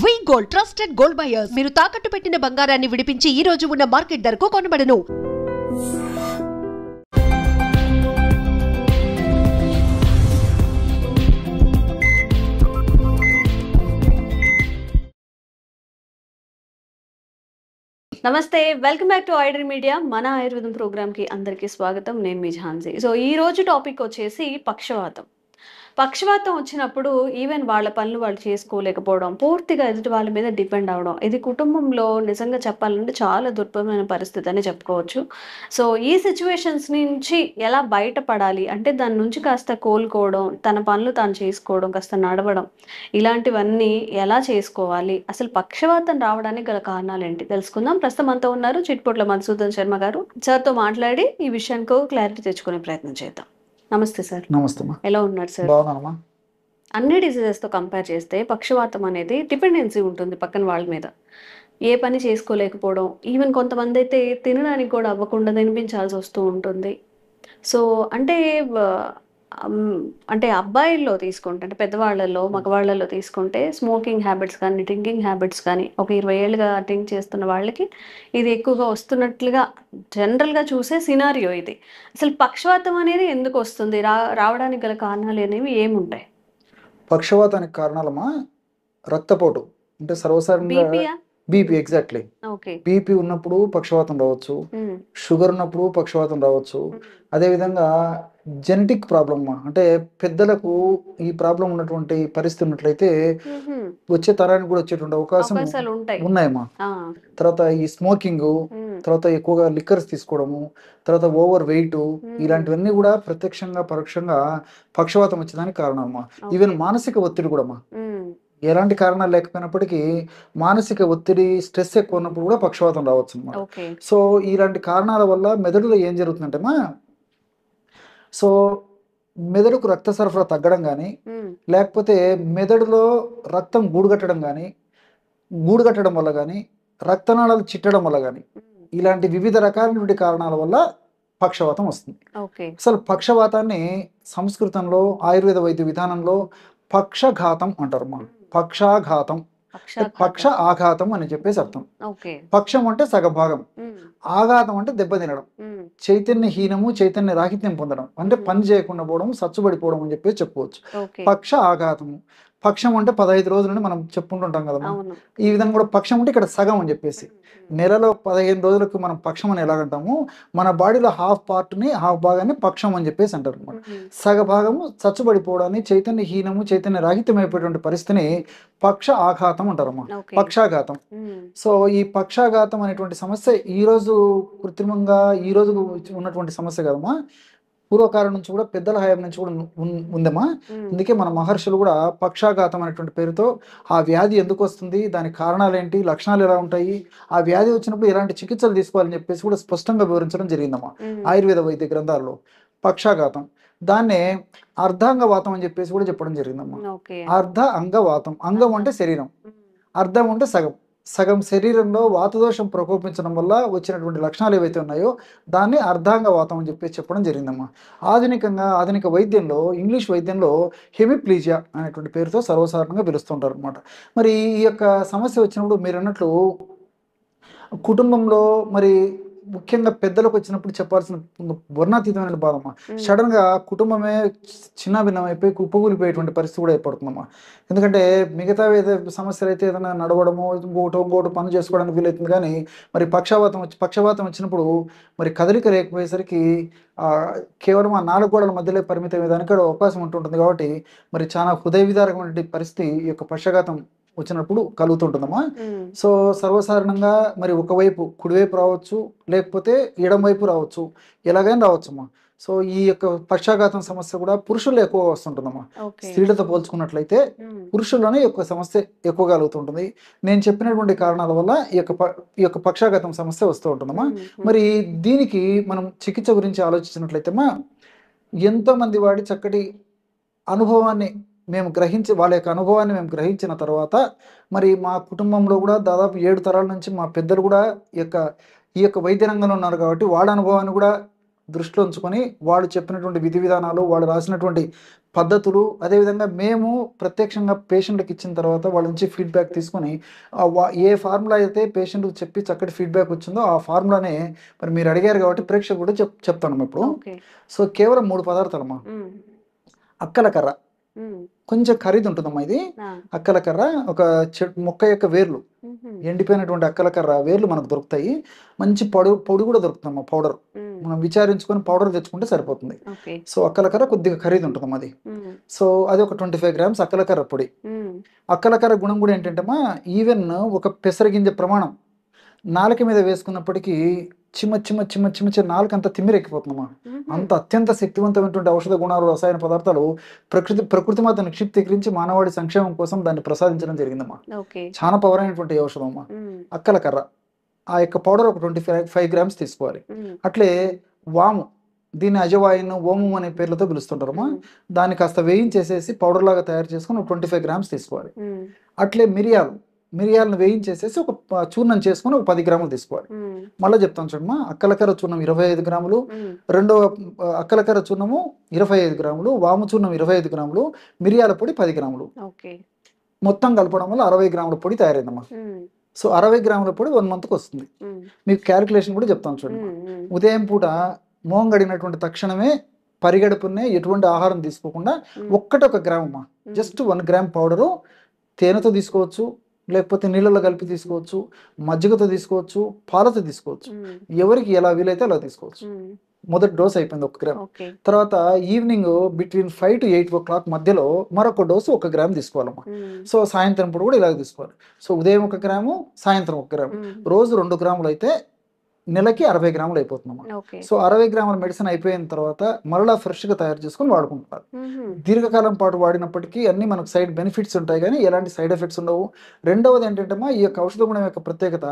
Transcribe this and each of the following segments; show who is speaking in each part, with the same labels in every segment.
Speaker 1: వి gold trusted gold buyers మీరు తాకట్టు పెట్టిన బంగారాన్ని విడిపించి ఈ రోజు ఉన్న మార్కెట్ ధరకు కొనబడను.
Speaker 2: నమస్తే, వెల్కమ్ బ్యాక్ టు ఐడర్ మీడియా. మన ఆయుర్వేదం ప్రోగ్రామ్కి అందరికీ స్వాగతం. నేను మీ ఝాన్సీ. సో ఈ రోజు టాపిక్ వచ్చేసి పక్షవాతం. పక్షవాతం వచ్చినప్పుడు ఈవెన్ వాళ్ళ పనులు వాళ్ళు చేసుకోలేకపోవడం, పూర్తిగా ఎదుటి వాళ్ళ మీద డిపెండ్ అవడం, ఇది కుటుంబంలో నిజంగా చెప్పాలంటే చాలా దుర్భరమైన పరిస్థితి అని చెప్పుకోవచ్చు. సో ఈ సిచ్యువేషన్స్ నుంచి ఎలా బయటపడాలి అంటే దాని నుంచి కాస్త కోలుకోవడం, తన పనులు తాను చేసుకోవడం, కాస్త నడవడం, ఇలాంటివన్నీ ఎలా చేసుకోవాలి, అసలు పక్షవాతం రావడానికి గల కారణాలు ఏంటి తెలుసుకుందాం. ప్రస్తుతం అంతా ఉన్నారు చిట్పొట్ల మధుసూదన్ శర్మ గారు. సార్తో మాట్లాడి ఈ విషయానికి క్లారిటీ తెచ్చుకునే ప్రయత్నం చేద్దాం. నమస్తే సార్.
Speaker 3: నమస్తే.
Speaker 2: ఎలా ఉన్నారు సార్?
Speaker 3: బాగున్నానమ్మా.
Speaker 2: అన్ని డిసీజెస్తో కంపేర్ చేస్తే పక్షవాతం అనేది డిపెండెన్సీ ఉంటుంది పక్కన వాళ్ళ మీద. ఏ పని చేసుకోలేకపోవడం, ఈవెన్ కొంతమంది అయితే తినడానికి కూడా అవ్వకుండా తినిపించాల్సి వస్తూ ఉంటుంది. సో అంటే అంటే అబ్బాయిల్లో తీసుకుంటే, అంటే పెద్దవాళ్ళలో మగవాళ్ళలో తీసుకుంటే స్మోకింగ్ హ్యాబిట్స్ కానీ డ్రింకింగ్ హ్యాబిట్స్ కానీ ఒక 20 ఏళ్ళుగా డ్రింక్ చేస్తున్న వాళ్ళకి ఇది ఎక్కువగా వస్తున్నట్లుగా జనరల్గా చూసే సినారియో ఇది. అసలు పక్షవాతం అనేది ఎందుకు వస్తుంది, రావడానికి గల కారణాలు అనేవి ఏముంటాయి?
Speaker 3: పక్షవాతానికి కారణాలమ్మా రక్తపోటు, అంటే సర్వసాధారణంగా బీపీ. ఎగ్జాక్ట్లీ. బీపీ ఉన్నప్పుడు పక్షవాతం రావచ్చు, షుగర్ ఉన్నప్పుడు పక్షవాతం రావచ్చు. అదేవిధంగా జెనెటిక్ ప్రాబ్లమ్, అంటే పెద్దలకు ఈ ప్రాబ్లం ఉన్నటువంటి పరిస్థితి ఉన్నట్లయితే వచ్చే తరానికి కూడా వచ్చేటువంటి అవకాశం ఉన్నాయమ్మా. తర్వాత ఈ స్మోకింగ్, తర్వాత ఎక్కువగా లిక్కర్స్ తీసుకోవడము, తర్వాత ఓవర్ వెయిట్, ఇలాంటివన్నీ కూడా ప్రత్యక్షంగా పరోక్షంగా పక్షవాతం వచ్చేదానికి కారణం అమ్మా. ఈవెన్ మానసిక ఒత్తిడి కూడా అమ్మా, ఎలాంటి కారణాలు లేకపోయినప్పటికీ మానసిక ఒత్తిడి, స్ట్రెస్ ఎక్కువ ఉన్నప్పుడు కూడా పక్షవాతం రావచ్చు అన్నమాట. సో ఇలాంటి కారణాల వల్ల మెదడులో ఏం జరుగుతుందంటేమా, సో మెదడుకు రక్త సరఫరా తగ్గడం కానీ, లేకపోతే మెదడులో రక్తం గూడుగట్టడం కానీ, గూడుగట్టడం వల్ల కానీ, రక్తనాళాలు చిట్టడం వల్ల కానీ, ఇలాంటి వివిధ రకాలైనటువంటి కారణాల వల్ల పక్షవాతం వస్తుంది. అసలు పక్షవాతాన్ని సంస్కృతంలో ఆయుర్వేద వైద్య విధానంలో పక్షఘాతం అంటారు. పక్షాఘాతం, పక్ష ఆఘాతం అని చెప్పేసి అర్థం. పక్షం అంటే సగభాగం, ఆఘాతం అంటే దెబ్బతినడం, చైతన్యహీనము, చైతన్య రాహిత్యం పొందడం, అంటే పని చేయకుండా పోవడం, సచ్చుబడిపోవడం అని చెప్పేసి చెప్పుకోవచ్చు. పక్ష ఆఘాతము. పక్షం అంటే 15 రోజులని మనం చెప్పుకుంటుంటాం కదమ్మా. ఈ విధంగా కూడా పక్షం అంటే ఇక్కడ సగం అని చెప్పేసి, నెలలో 15 రోజులకు మనం పక్షం అని ఎలాగంటాము, మన బాడీలో హాఫ్ పార్ట్ని, హాఫ్ భాగాన్ని పక్షం అని చెప్పేసి అంటారు అనమాట. సగభాగము చచ్చుబడిపోవడాన్ని, చైతన్యహీనము, చైతన్య రాహిత్యం అయిపోయేటువంటి పరిస్థితిని పక్ష ఆఘాతం అంటారమ్మా, పక్షాఘాతం. సో ఈ పక్షాఘాతం అనేటువంటి సమస్య ఈ రోజు కృత్రిమంగా ఈ రోజు ఉన్నటువంటి సమస్య కదమ్మా, పూర్వకాలం నుంచి కూడా పెద్దల హయాం నుంచి కూడా ఉందమ్మా. అందుకే మన మహర్షులు కూడా పక్షాఘాతం అనేటువంటి పేరుతో ఆ వ్యాధి ఎందుకు వస్తుంది, దాని కారణాలు ఏంటి, లక్షణాలు ఎలా ఉంటాయి, ఆ వ్యాధి వచ్చినప్పుడు ఎలాంటి చికిత్సలు తీసుకోవాలని చెప్పేసి కూడా స్పష్టంగా వివరించడం జరిగిందమ్మా ఆయుర్వేద వైద్య గ్రంథాల్లో. పక్షాఘాతం, దాన్నే అర్ధాంగవాతం అని చెప్పేసి కూడా చెప్పడం జరిగిందమ్మా. అర్ధ అంగవాతం, అంగం అంటే శరీరం, అర్ధం అంటే సగం. సగం శరీరంలో వాతదోషం ప్రకోపించడం వల్ల వచ్చినటువంటి లక్షణాలు ఏవైతే ఉన్నాయో దాన్ని అర్ధాంగవాతం అని చెప్పేసి చెప్పడం జరిగిందమ్మా. ఆధునిక వైద్యంలో, ఇంగ్లీష్ వైద్యంలో హెమిప్లీజియా అనేటువంటి పేరుతో సర్వసాధారణంగా పిలుస్తుంటారు అనమాట. మరి ఈ యొక్క సమస్య వచ్చినప్పుడు మీరు అన్నట్లు కుటుంబంలో మరి ముఖ్యంగా పెద్దలకు వచ్చినప్పుడు చెప్పాల్సిన వర్ణాతీతమైన బాధమ్మా. సడన్ గా కుటుంబమే చిన్న భిన్నమైపోయి కుప్పకూలిపోయేటువంటి పరిస్థితి కూడా ఏర్పడుతుందమ్మా. ఎందుకంటే మిగతా సమస్యలు అయితే ఏదైనా నడవడము, ఇంకోటి పనులు చేసుకోవడానికి వీలవుతుంది. కానీ మరి పక్షవాతం వచ్చినప్పుడు మరి కదలిక లేకపోయేసరికి కేవలం ఆ 4 గోడల మధ్యలో పరిమితం అయ్యేదానికి అవకాశం ఉంటుంటుంది. కాబట్టి మరి చాలా హృదయ విదారకమైన పరిస్థితి ఈ యొక్క పక్షాఘాతం వచ్చినప్పుడు కలుగుతుంటుందమ్మా. సో సర్వసాధారణంగా మరి ఒకవైపు కుడివైపు రావచ్చు, లేకపోతే ఎడం వైపు రావచ్చు, ఎలాగైనా రావచ్చమ్మా. సో ఈ యొక్క పక్షాఘాతం సమస్య కూడా పురుషుల్లో ఎక్కువ వస్తుంటుందమ్మా. స్త్రీలతో పోల్చుకున్నట్లయితే పురుషుల్లోనే ఈ యొక్క సమస్య ఎక్కువ కలుగుతుంటుంది. నేను చెప్పినటువంటి కారణాల వల్ల ఈ యొక్క పక్షాఘాతం సమస్య వస్తూ ఉంటుందమ్మా. మరి దీనికి మనం చికిత్స గురించి ఆలోచించినట్లయితే ఎంతో మంది వాడి చక్కటి అనుభవాన్ని మేము వాళ్ళ యొక్క అనుభవాన్ని మేము గ్రహించిన తర్వాత మరి మా కుటుంబంలో కూడా దాదాపు 7 తరాల నుంచి మా పెద్దలు కూడా ఈ యొక్క వైద్య రంగంలో ఉన్నారు. కాబట్టి వాళ్ళ అనుభవాన్ని కూడా దృష్టిలో ఉంచుకొని వాళ్ళు చెప్పినటువంటి విధి విధానాలు, వాళ్ళు రాసినటువంటి పద్ధతులు, అదేవిధంగా మేము ప్రత్యక్షంగా పేషెంట్కి ఇచ్చిన తర్వాత వాళ్ళ నుంచి ఫీడ్బ్యాక్ తీసుకొని ఏ ఫార్ములా అయితే పేషెంట్కి చెప్పి చక్కటి ఫీడ్బ్యాక్ వచ్చిందో ఆ ఫార్ములానే మరి మీరు అడిగారు కాబట్టి ప్రేక్షకులు కూడా చెప్తాను ఇప్పుడు. సో కేవలం 3 పదార్థాలమ్మా. అక్కల కర్ర, కొంచెం ఖరీదు ఉంటుందమ్మా ఇది. అక్కల కర్ర ఒక మొక్క యొక్క వేర్లు, ఎండిపోయినటువంటి అక్కల కర్ర వేర్లు మనకు దొరుకుతాయి. మంచి పొడి కూడా దొరుకుతుందమ్మా, పౌడర్. మనం విచారించుకొని పౌడర్ తెచ్చుకుంటే సరిపోతుంది. సో అక్కల కర్ర కొద్దిగా ఖరీదు ఉంటుందమ్మా అది. సో అది ఒక 25 grams అక్కల కర్ర పొడి. అక్కల కర్ర గుణం కూడా ఏంటంటే ఈవెన్ ఒక పెసరగింజ ప్రమాణం నాలుక మీద వేసుకున్నప్పటికీ చిమ్మ నాలుక అంతా తిమ్మిరెక్కిపోతుందమ్మా. అంత అత్యంత శక్తివంతమైనటువంటి ఔషధ గుణాలు, రసాయన పదార్థాలు ప్రకృతి మాత నిక్షిప్తీకరించి మానవాడి సంక్షేమం కోసం దాన్ని ప్రసాదించడం జరిగిందమ్మా. చాలా పవర్ అయినటువంటి ఔషధం అమ్మా అక్కల కర్ర. ఆ యొక్క పౌడర్ ఒక 25 grams తీసుకోవాలి. అట్లే వాము, దీన్ని అజవాయిన్, ఓము అనే పేర్లతో పిలుస్తుంటారమ్మా. దాన్ని కాస్త వేయించేసేసి పౌడర్ లాగా తయారు చేసుకుని ఒక 25 grams తీసుకోవాలి. అట్లే మిరియాలను వేయించేసేసి ఒక చూర్ణం చేసుకుని ఒక 10 grams తీసుకోవాలి. మళ్ళీ చెప్తాను చూడమ్మా, అక్కలకర్ర చూర్ణం 25 grams, రెండవ అక్కలకర్ర చూర్ణము 25 grams, వాము చూర్ణం 25 grams, మిరియాల పొడి 10 grams. మొత్తం కలపడం వల్ల 60 grams పొడి తయారైందమ్మా. సో 60 grams పొడి 1 monthకి వస్తుంది. మీకు క్యాలిక్యులేషన్ కూడా చెప్తాను చూడండి. ఉదయం పూట మోంగడినటువంటి తక్షణమే పరిగడుపునే ఎటువంటి ఆహారం తీసుకోకుండా 1 గ్రామ్ అమ్మా, జస్ట్ 1 gram పౌడరు తేనెతో తీసుకోవచ్చు, లేకపోతే నీళ్ళలో కలిపి తీసుకోవచ్చు, మజ్జిగతో తీసుకోవచ్చు, పాలతో తీసుకోవచ్చు. ఎవరికి ఎలా వీలైతే అలా తీసుకోవచ్చు. మొదటి డోస్ అయిపోయింది 1 gram. తర్వాత ఈవినింగ్ బిట్వీన్ 5 to 8 o'clock మధ్యలో మరొక డోసు 1 gram తీసుకోవాలమ్మా. సో సాయంత్రం పూట కూడా ఇలాగ తీసుకోవాలి. సో ఉదయం 1 gram, సాయంత్రం 1 gram, రోజు 2 grams అయితే నెలకి 60 grams అయిపోతుందమ్మా. సో 60 grams మెడిసిన్ అయిపోయిన తర్వాత మరలా ఫ్రెష్గా తయారు చేసుకొని వాడుకుంటున్నారు. దీర్ఘకాలం పాటు వాడినప్పటికీ అన్ని మనకు సైడ్ బెనిఫిట్స్ ఉంటాయి కానీ ఎలాంటి సైడ్ ఎఫెక్ట్స్ ఉండవు. రెండవది ఏంటంటే ఈ యొక్క ఔషధ గుణం యొక్క ప్రత్యేకత,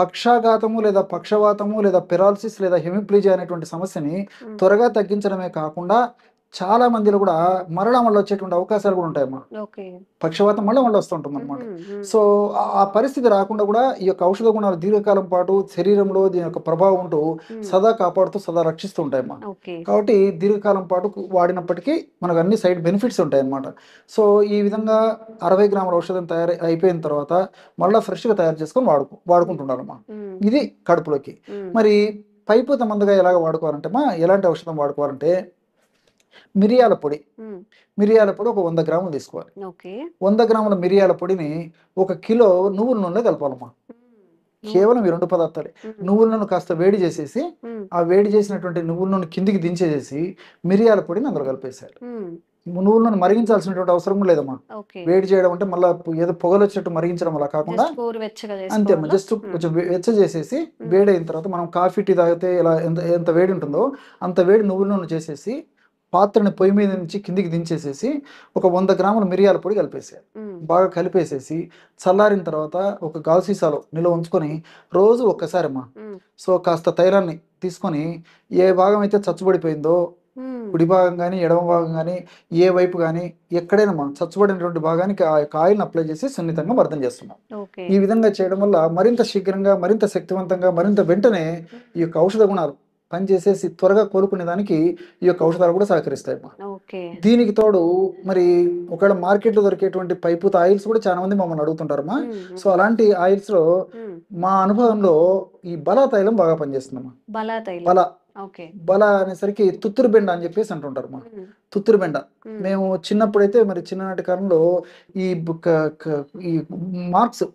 Speaker 3: పక్షాఘాతము లేదా పక్షవాతము లేదా పెరాలసిస్ లేదా హెమిప్లీజియా అనేటువంటి సమస్యని త్వరగా తగ్గించడమే కాకుండా చాలా మందిలో కూడా మరణ వల్ల వచ్చేటువంటి అవకాశాలు కూడా ఉంటాయమ్మా. పక్షవాతం మళ్ళీ వస్తుంటుంది అనమాట. సో ఆ పరిస్థితి రాకుండా కూడా ఈ యొక్క ఔషధ గుణాలు దీర్ఘకాలం పాటు శరీరంలో దీని యొక్క ప్రభావం ఉంటూ సదా కాపాడుతూ సదా రక్షిస్తూ ఉంటాయమ్మా. కాబట్టి దీర్ఘకాలం పాటు వాడినప్పటికీ మనకు అన్ని సైడ్ బెనిఫిట్స్ ఉంటాయి అన్నమాట. సో ఈ విధంగా 60 grams ఔషధం అయిపోయిన తర్వాత మళ్ళీ ఫ్రెష్గా తయారు చేసుకొని వాడుకుంటున్నారమ్మా. ఇది కడుపులోకి. మరి పైపూత మందుగా ఎలాగ వాడుకోవాలంటే ఎలాంటి ఔషధం వాడుకోవాలంటే మిరియాల పొడి ఒక 100 grams తీసుకోవాలి. 100 grams మిరియాల పొడిని 1 kilo నువ్వుల నూనెలో కలపాలమ్మా. కేవలం ఈ 2 పదార్థాలే. నువ్వుల నూనె కాస్త వేడి చేసేసి ఆ వేడి చేసినటువంటి నువ్వుల నూనె కిందికి దించేసేసి మిరియాల పొడిని అందులో కలిపేసేయాలి. నువ్వుల నూనె మరిగించాల్సినటువంటి అవసరం లేదమ్మా. వేడి చేయడం అంటే మళ్ళీ ఏదో పొగలు వచ్చేట్టు మరిగించడం అలా కాకుండా అంతే అమ్మా, జస్ట్ కొంచెం వెచ్చ చేసేసి వేడైన తర్వాత మనం కాఫీ టీ తాగితే ఇలా ఎంత వేడి ఉంటుందో అంత వేడి నువ్వుల నూనె చేసేసి పాత్రని పొయ్యి మీద నుంచి కిందికి దించేసేసి ఒక 100 grams మిరియాల పొడి కలిపేసేయాలి. బాగా కలిపేసేసి చల్లారిన తర్వాత ఒక గాజు సీసాలో నిల్వ ఉంచుకొని రోజు ఒక్కసారి అమ్మా. సో కాస్త తైలాన్ని తీసుకొని ఏ భాగం అయితే చచ్చుబడిపోయిందో, కుడి భాగం కానీ ఎడమ భాగం కానీ ఏ వైపు కానీ ఎక్కడైనా చచ్చుబడినటువంటి భాగానికి ఆ యొక్క ఆయిల్ని అప్లై చేసి సున్నితంగా మర్దన చేస్తున్నాం. ఈ విధంగా చేయడం వల్ల మరింత శీఘ్రంగా, మరింత శక్తివంతంగా, మరింత వెంటనే ఈ యొక్క ఔషధ గుణాలు పనిచేసేసి త్వరగా కోలుకునే దానికి ఈ యొక్క ఔషధాలు కూడా సహకరిస్తాయి. దీనికి తోడు మరి ఒకవేళ మార్కెట్లో దొరికేటువంటి పైపూత ఆయిల్స్ కూడా చాలా మంది మమ్మల్ని అడుగుతుంటారమ్మా. సో అలాంటి ఆయిల్స్ లో మా అనుభవంలో ఈ బలా తైలం బాగా పనిచేస్తుందమ్మా. బల అనేసరికి తుత్తూరు బెండ అని చెప్పేసి అంటుంటారు మా. తుత్తూరు బెండ మేము చిన్నప్పుడైతే మరి చిన్ననాటి కాలంలో ఈ మార్క్స్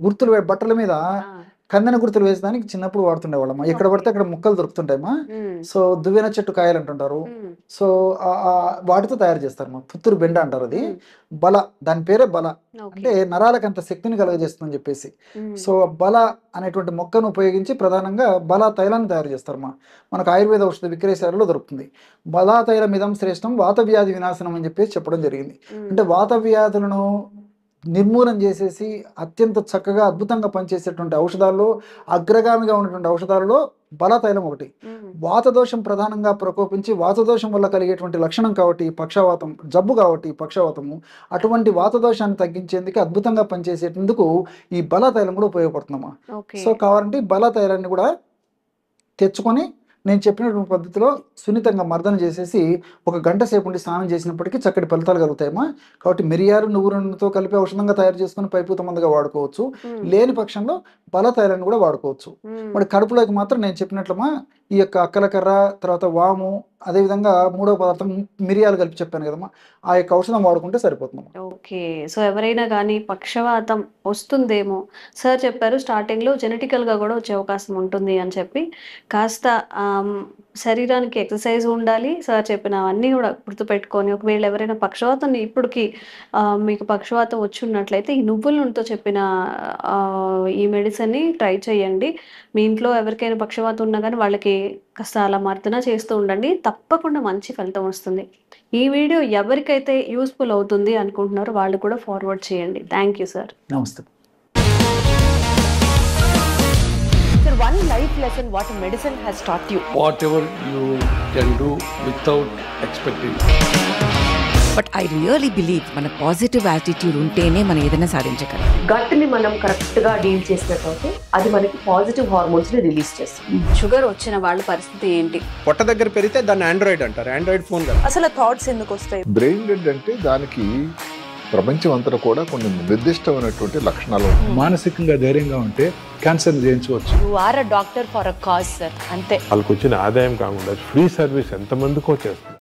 Speaker 3: గుర్తులు బట్టల మీద కందెన గుర్తులు వేసేదానికి చిన్నప్పుడు వాడుతుండేవాళ్ళమ్మా. ఎక్కడ పడితే అక్కడ ముక్కలు దొరుకుతుంటాయమ్మా. సో దువ్వెన చెట్టు కాయలు అంటుంటారు. సో వాటితో తయారు చేస్తారు మా. తుత్తూరు బెండ అంటారు. అది బల, దాని పేరే బల. అంటే నరాలకు అంత శక్తిని కలుగజేస్తుందని చెప్పేసి. సో బల అనేటువంటి మొక్కను ఉపయోగించి ప్రధానంగా బలా తైలాన్ని తయారు చేస్తారు మా. మనకు ఆయుర్వేద ఔషధ విక్రయశాలలో దొరుకుతుంది. బలా తైలం ఇదం శ్రేష్టం వాత వ్యాధి వినాశనం అని చెప్పేసి చెప్పడం జరిగింది. అంటే వాత వ్యాధులను నిర్మూలన చేసేసి అత్యంత చక్కగా అద్భుతంగా పనిచేసేటువంటి ఔషధాల్లో అగ్రగామిగా ఉన్నటువంటి ఔషధాలలో బలతైలం ఒకటి. వాతదోషం ప్రధానంగా ప్రకోపించి వాతదోషం వల్ల కలిగేటువంటి లక్షణం కాబట్టి పక్షవాతం జబ్బు కాబట్టి పక్షవాతము, అటువంటి వాతదోషాన్ని తగ్గించేందుకు అద్భుతంగా పనిచేసేందుకు ఈ బలతైలం కూడా ఉపయోగపడుతుందమ్మా. సో కావాలంటే బలతైలాన్ని కూడా తెచ్చుకొని నేను చెప్పినటువంటి పద్ధతిలో సున్నితంగా మర్దన చేసేసి 1 గంట సేపు ఉండి స్నానం చేసినప్పటికీ చక్కటి ఫలితాలు కలుగుతాయమ్మా. కాబట్టి మిరియాలు నువ్వు రెండుతో కలిపి ఔషధంగా తయారు చేసుకుని పైపూత మందుగా వాడుకోవచ్చు. లేని పక్షంలో బల తైలాన్ని కూడా వాడుకోవచ్చు. మరి కడుపులోకి మాత్రం నేను చెప్పినట్లమ్మా ఈ యొక్క అక్కలకర్ర, తర్వాత వాము, అదేవిధంగా 3వ పదార్థం మిరియాలు కలిపి చెప్పాను కదమ్మా, ఆ యొక్క ఔషధం వాడుకుంటే సరిపోతుందమ్మా.
Speaker 2: ఓకే. సో ఎవరైనా కానీ పక్షవాతం వస్తుందేమో, సార్ చెప్పారు స్టార్టింగ్లో జెనెటికల్గా కూడా వచ్చే అవకాశం ఉంటుంది అని చెప్పి, కాస్త శరీరానికి ఎక్సర్సైజ్ ఉండాలి. సార్ చెప్పినవన్నీ కూడా గుర్తుపెట్టుకొని, ఒకవేళ ఎవరైనా పక్షవాతం ఇప్పటికి మీకు పక్షవాతం వచ్చి ఉన్నట్లయితే ఈ నువ్వుల నూనెతో చెప్పిన ఈ మెడిసిన్ని ట్రై చేయండి. మీ ఇంట్లో ఎవరికైనా పక్షవాతం ఉన్నా కానీ వాళ్ళకి కాస్త అలా మర్దన చేస్తూ ఉండండి, తప్పకుండా మంచి ఫలితం వస్తుంది. ఈ వీడియో ఎవరికైతే యూస్ఫుల్ అవుతుంది అనుకుంటున్నారో వాళ్ళు కూడా ఫార్వర్డ్ చేయండి. Thank you sir.
Speaker 3: నమస్తే.
Speaker 4: Sir, one life lesson what medicine has taught you.
Speaker 5: Whatever you can do without expecting.
Speaker 6: But I really believe మన పాజిటివ్ యాటిట్యూడ్ ఉంటేనే మనం ఏదైనా సాధించగలం.
Speaker 4: గట్ ని మనం కరెక్ట్ గా డీల్ చేసినట్లయితే అది మనకి పాజిటివ్ హార్మోన్స్ ని రిలీజ్ చేస్తుంది.
Speaker 2: షుగర్ వచ్చిన వాళ్ళ పరిస్థితి ఏంటి?
Speaker 7: పొట్ట దగ్గర పెరిగితే దాన్ని ఆండ్రాయిడ్ అంటారు, ఆండ్రాయిడ్ ఫోన్ కదా.
Speaker 4: అసలు థాట్స్ ఎందుకు వస్తాయి?
Speaker 8: బ్రెయిన్ డెడ్ అంటే దానికి ప్రపంచం అంతా కూడా కొన్ని నిర్దిష్టమైనటువంటి లక్షణాలు.
Speaker 9: మానసికంగా ధైర్యంగా ఉంటే క్యాన్సర్ జయించవచ్చు.
Speaker 4: You are a doctor for a cause sir, అంతే.
Speaker 10: వాళ్ళకి వచ్చిన ఆదాయం కాకుండా ఫ్రీ సర్వీస్ ఎంతమందికో చేస్తుంది.